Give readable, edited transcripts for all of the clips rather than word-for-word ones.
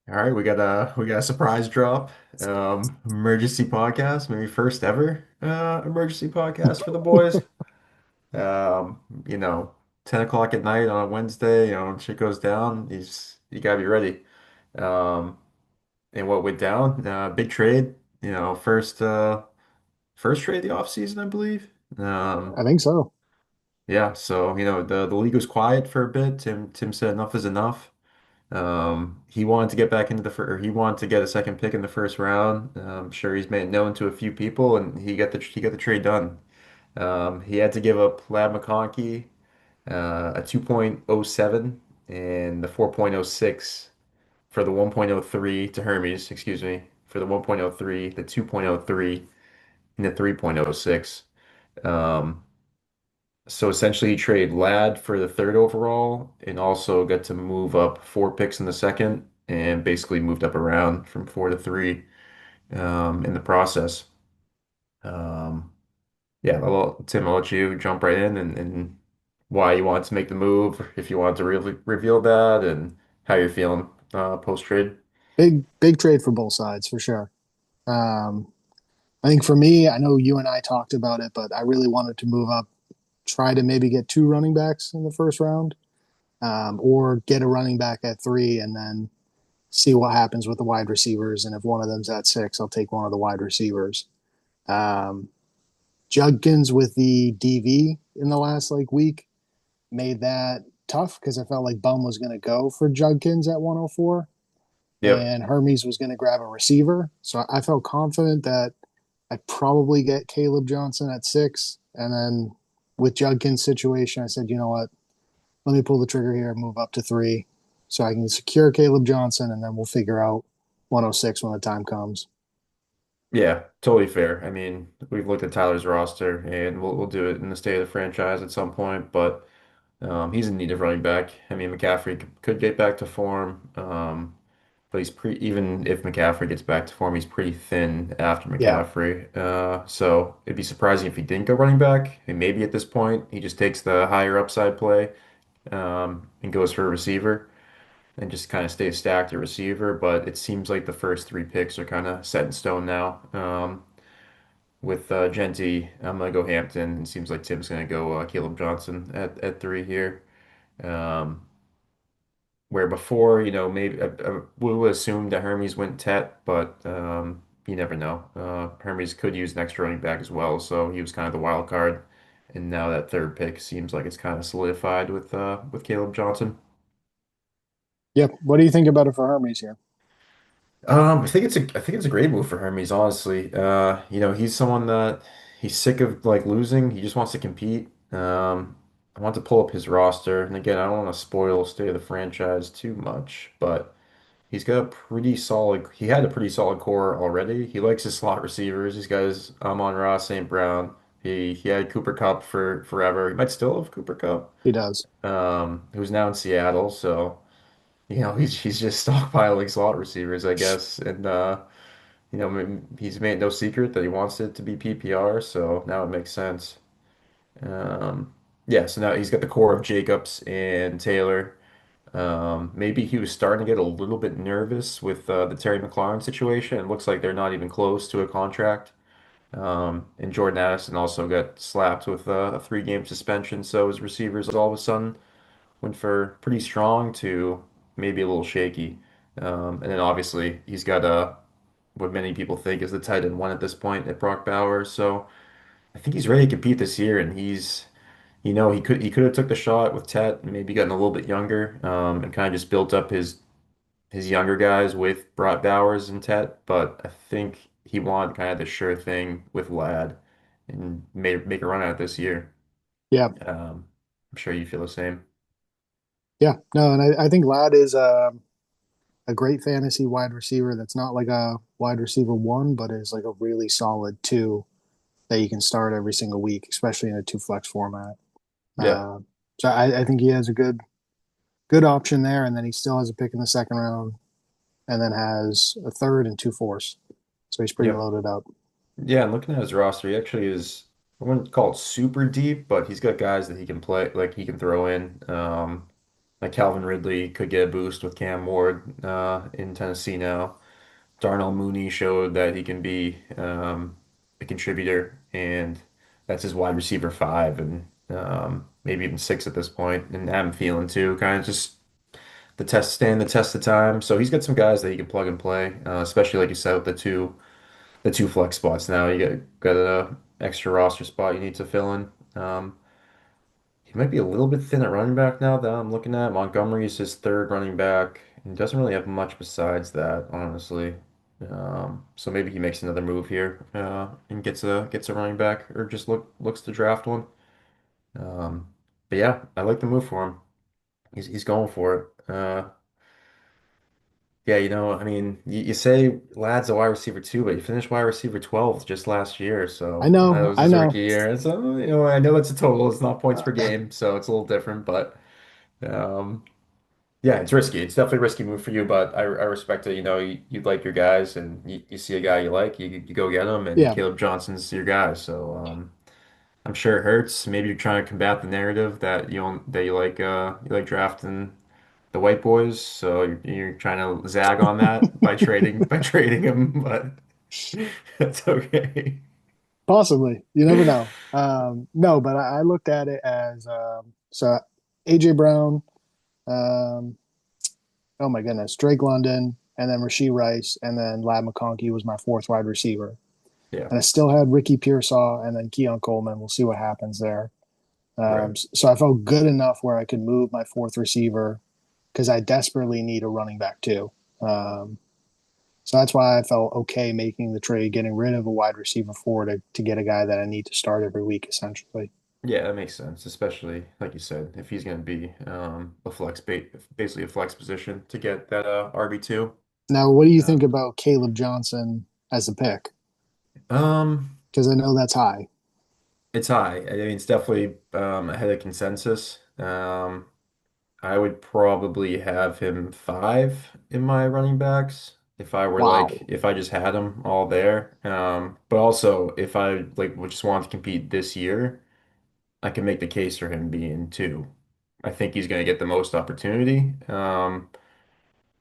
All right, we got a surprise drop. Emergency podcast, maybe first ever emergency podcast for the boys. Um, you know, 10 o'clock at night on a Wednesday, shit goes down. You gotta be ready. Um, and what went down? Big trade, first trade of the offseason, I believe. I think so. Yeah, so the league was quiet for a bit. Tim said enough is enough. He wanted to get back into the first, or he wanted to get a second pick in the first round. I'm sure he's made it known to a few people, and he got the trade done. He had to give up Lab McConkey, a 2.07 and the 4.06 for the 1.03 to Hermes, excuse me, for the 1.03, the 2.03, and the 3.06. Um, so essentially, he traded Ladd for the third overall and also got to move up four picks in the second and basically moved up around from four to three in the process. Um, yeah, Tim, I'll let you jump right in and why you wanted to make the move, if you wanted to really reveal that, and how you're feeling post trade. Big trade for both sides for sure. Um, I think for me, I know you and I talked about it, but I really wanted to move up, try to maybe get two running backs in the first round, or get a running back at three and then see what happens with the wide receivers. And if one of them's at six, I'll take one of the wide receivers. Um, Judkins with the DV in the last week made that tough because I felt like Bum was going to go for Judkins at 104 Yep. and Hermes was going to grab a receiver. So I felt confident that I'd probably get Caleb Johnson at six. And then with Judkins' situation, I said, you know what? Let me pull the trigger here and move up to three so I can secure Caleb Johnson and then we'll figure out 106 when the time comes. Yeah, totally fair. I mean, we've looked at Tyler's roster and we'll do it in the state of the franchise at some point, but he's in need of running back. I mean, McCaffrey could get back to form, but even if McCaffrey gets back to form, he's pretty thin after Yeah. McCaffrey. So it'd be surprising if he didn't go running back. And maybe at this point, he just takes the higher upside play and goes for a receiver and just kind of stays stacked at receiver. But it seems like the first three picks are kind of set in stone now. With Genty, I'm gonna go Hampton. It seems like Tim's gonna go Caleb Johnson at three here. Um, where before, maybe we would assume that Hermes went Tet, but you never know. Hermes could use an extra running back as well, so he was kind of the wild card. And now that third pick seems like it's kind of solidified with Caleb Johnson. Yep. What do you think about it for Hermes here? I think it's a great move for Hermes, honestly. He's someone that he's sick of like losing. He just wants to compete. I want to pull up his roster, and again, I don't want to spoil state of the franchise too much, but he's got a pretty solid. He had a pretty solid core already. He likes his slot receivers. He's got his Amon-Ra St. Brown. He had Cooper Cup for forever. He might still have Cooper Cup, He does. who's now in Seattle. So he's just stockpiling slot receivers, I guess. And he's made no secret that he wants it to be PPR. So now it makes sense. Um, yeah. So now he's got the core of Jacobs and Taylor. Maybe he was starting to get a little bit nervous with the Terry McLaurin situation. It looks like they're not even close to a contract. And Jordan Addison also got slapped with a three-game suspension. So his receivers all of a sudden went for pretty strong to maybe a little shaky. And then obviously he's got what many people think is the tight end one at this point at Brock Bowers. So I think he's ready to compete this year, and he could have took the shot with Tet and maybe gotten a little bit younger, and kind of just built up his younger guys with Brock Bowers and Tet, but I think he wanted kind of the sure thing with Ladd and make a run at it this year. Yeah. I'm sure you feel the same. Yeah. No, and I think Ladd is a great fantasy wide receiver that's not like a wide receiver one, but is like a really solid two that you can start every single week, especially in a two flex format. Yeah. So I think he has a good option there, and then he still has a pick in the second round, and then has a third and two fourths. So he's pretty Yep. loaded up. Yeah, and looking at his roster, he actually is, I wouldn't call it super deep, but he's got guys that he can play, like he can throw in. like Calvin Ridley could get a boost with Cam Ward in Tennessee now. Darnell Mooney showed that he can be a contributor, and that's his wide receiver five, and maybe even six at this point. And Adam Thielen too, kind of just stand the test of time. So he's got some guys that he can plug and play, especially like you said with the two flex spots. Now you got a extra roster spot you need to fill in. He might be a little bit thin at running back now that I'm looking at. Montgomery's his third running back and doesn't really have much besides that, honestly. So maybe he makes another move here and gets a running back or just looks to draft one. Um, but yeah, I like the move for him. He's going for it. Yeah, I mean, you say Lad's a wide receiver too, but he finished wide receiver 12 just last year, so that was I his know. rookie year. So, I know it's a total, it's not points per game, so it's a little different, but um, yeah, it's risky. It's definitely a risky move for you, but I respect it. You like your guys, and you see a guy you like, you go get him, and Yeah, Caleb Johnson's your guy. So I'm sure it hurts. Maybe you're trying to combat the narrative that you like drafting the white boys, so you're trying to zag on that by trading him, but that's okay. possibly. You never know. No, but I looked at it as so AJ Brown, um, oh my goodness, Drake London, and then Rasheed Rice, and then Lad McConkey was my fourth wide receiver. Yeah, And I still had Ricky Pearsall and then Keon Coleman. We'll see what happens there. right. So I felt good enough where I could move my fourth receiver because I desperately need a running back too. Um, so that's why I felt okay making the trade, getting rid of a wide receiver four to get a guy that I need to start every week, essentially. Yeah, that makes sense, especially like you said, if he's going to be basically a flex position to get that RB2. Now, what do you Uh, think about Caleb Johnson as a pick? um, Because I know that's high. it's high. I mean, it's definitely ahead of consensus. I would probably have him five in my running backs Wow. if I just had him all there. But also if I like just wanted to compete this year, I can make the case for him being two. I think he's going to get the most opportunity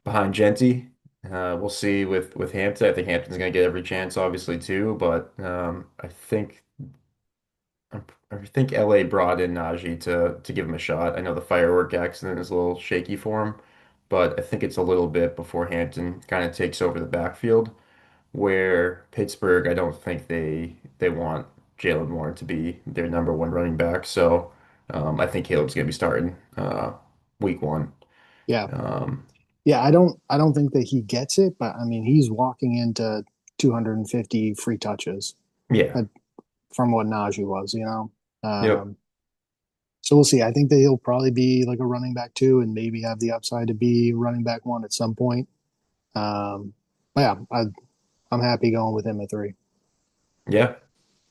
behind Genty. We'll see with Hampton. I think Hampton's going to get every chance, obviously too. But I think LA brought in Najee to give him a shot. I know the firework accident is a little shaky for him, but I think it's a little bit before Hampton kind of takes over the backfield. Where Pittsburgh, I don't think they want Jalen Warren to be their number one running back. So I think Caleb's going to be starting week one. Yeah. Um, Yeah, I don't think that he gets it, but I mean, he's walking into 250 free touches yeah. uh, from what Najee was, you know. Yep. Um, so we'll see. I think that he'll probably be like a running back two, and maybe have the upside to be running back one at some point. Um, but yeah, I'm happy going with him at three. Yeah.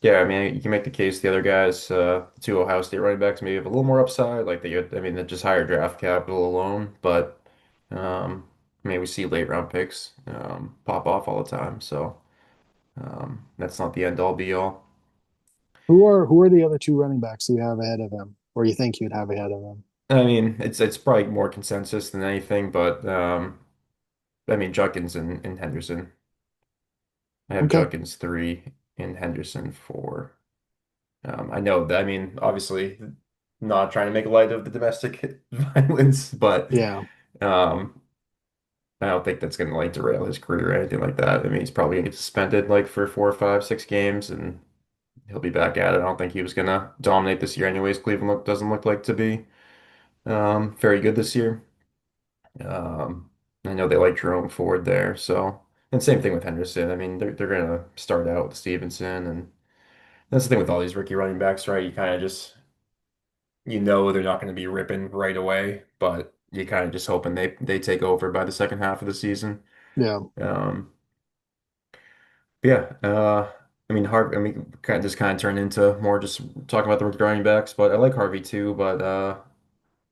Yeah, I mean, you can make the case the other guys, the two Ohio State running backs, maybe have a little more upside. Like I mean, they're just higher draft capital alone. But I mean, we see late round picks pop off all the time. So that's not the end all be all. Who are the other two running backs you have ahead of him, or you think you'd have ahead of him? I mean, it's probably more consensus than anything. But I mean, Junkins and Henderson. I have Okay. Junkins three and Henderson four. I know that, I mean, obviously, not trying to make light of the domestic violence, but Yeah. um, I don't think that's going to like derail his career or anything like that. I mean, he's probably going to get suspended like for 4 or 5, 6 games, and he'll be back at it. I don't think he was going to dominate this year, anyways. Doesn't look like to be very good this year. Um, I know they like Jerome Ford there, so and same thing with Henderson. I mean, they're going to start out with Stevenson, and that's the thing with all these rookie running backs, right? You kind of just they're not going to be ripping right away, but you kind of just hoping they take over by the second half of the season. Yeah. Um, yeah, I mean Harvey. I mean, kind of turned into more just talking about the rookie running backs, but I like Harvey too. But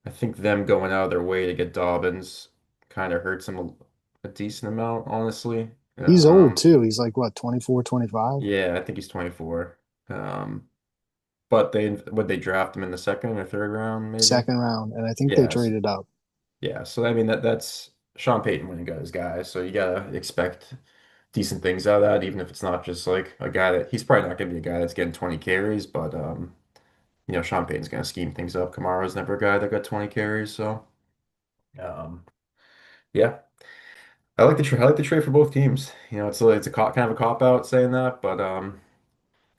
I think them going out of their way to get Dobbins kind of hurts him a decent amount, honestly. He's old Um, too. He's like what, 24, 25? yeah, I think he's 24. Um, but they would they draft him in the second or third round, maybe? Second round, and I think they Yes. traded up. Yeah, so I mean that's Sean Payton when he got his guys, so you gotta expect decent things out of that, even if it's not just like a guy that he's probably not gonna be a guy that's getting 20 carries, but Sean Payton's gonna scheme things up. Kamara's never a guy that got 20 carries, so um, yeah, I like the trade for both teams. It's a kind of a cop out saying that, but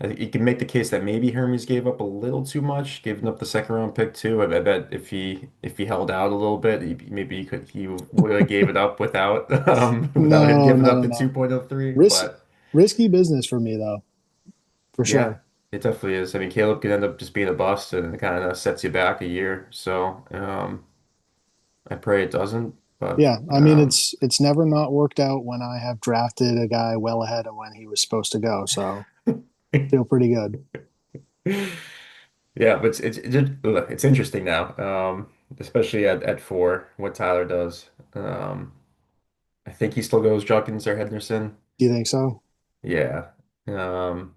I think you can make the case that maybe Hermes gave up a little too much, giving up the second round pick too. I bet if he held out a little bit, maybe he would have gave it up without without him No, giving no, up no, the no. 2.03. Risk, But risky business for me though, for yeah, sure. it definitely is. I mean, Caleb could end up just being a bust, and it kind of sets you back a year. So I pray it doesn't. But Yeah, I mean it's never not worked out when I have drafted a guy well ahead of when he was supposed to go. So feel pretty good. yeah, but it's interesting now, especially at four, what Tyler does. I think he still goes Junkins or Henderson. Do you think so? Yeah. Um,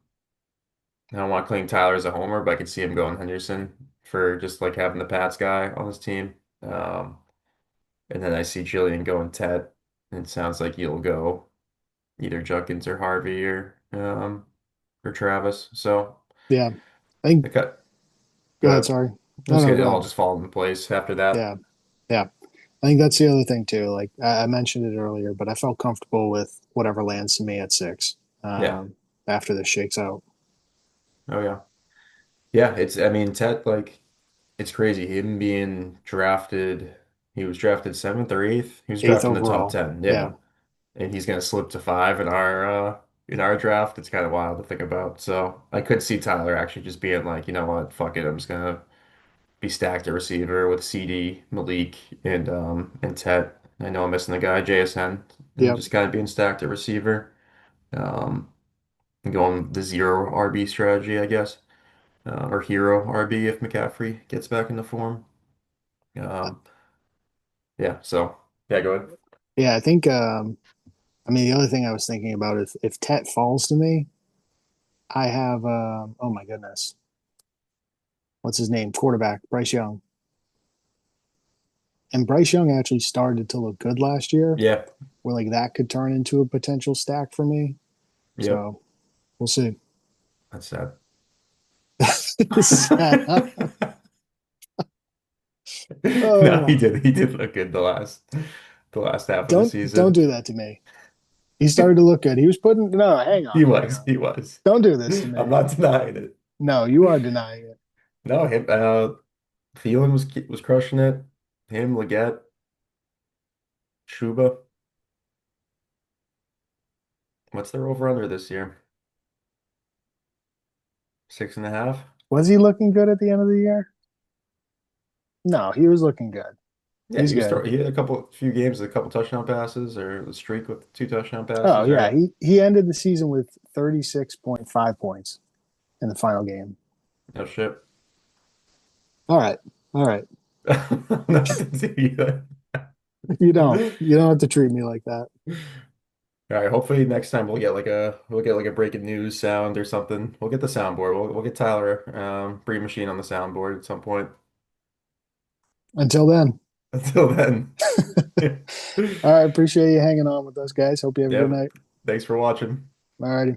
I don't want to claim Tyler as a homer, but I could see him going Henderson for just like having the Pats guy on his team. Um, and then I see Jillian going Ted, and it sounds like you'll go either Junkins or Harvey or Travis. So Yeah. I think I got go ahead, good. sorry. No, Let's no, get it go all ahead. just fall into place after that. Yeah. Yeah. I think that's the other thing too. Like I mentioned it earlier, but I felt comfortable with whatever lands to me at six Yeah. after this shakes out. Oh yeah. Yeah, I mean, Ted, like, it's crazy. Him being drafted, he was drafted seventh or eighth. He was Eighth drafted in the top overall. 10. Yeah. Yeah. And he's gonna slip to five in our draft. It's kind of wild to think about. So I could see Tyler actually just being like, you know what, fuck it. I'm just gonna be stacked at receiver with CD, Malik, and Ted. I know I'm missing the guy, JSN, and Yep. just kind of being stacked at receiver. Um, and going the zero RB strategy, I guess. Or hero RB if McCaffrey gets back into form. Um, yeah, so yeah, go ahead. Yeah, I think I mean the other thing I was thinking about is if Tet falls to me, I have oh my goodness. What's his name? Quarterback, Bryce Young. And Bryce Young actually started to look good last year, Yeah, where like that could turn into a potential stack for me. yep, So we'll see. that's sad. No, Oh, he did look good the last half of the don't season. do that to me. He started to look good. He was putting no, hang on. He was. Don't do this to I'm me. not denying it. No, you are denying it. No, him, Thielen was crushing it. Him, Leggett, Chuba. What's their over under this year? 6.5. Was he looking good at the end of the year? No, he was looking good. Yeah, He's good. he had few games with a couple touchdown passes or a streak with two touchdown Oh passes, yeah, right? he ended the season with 36.5 points in the final game. No shit. All right. All right. Not to do that. You don't have to treat me like that All right, hopefully next time we'll get like a breaking news sound or something. We'll get the soundboard. We'll get Tyler Breed Machine on the soundboard at some point. until then. Until then. All right, appreciate you hanging on with us guys. Hope you have a good Yep. night. Thanks for watching. All righty.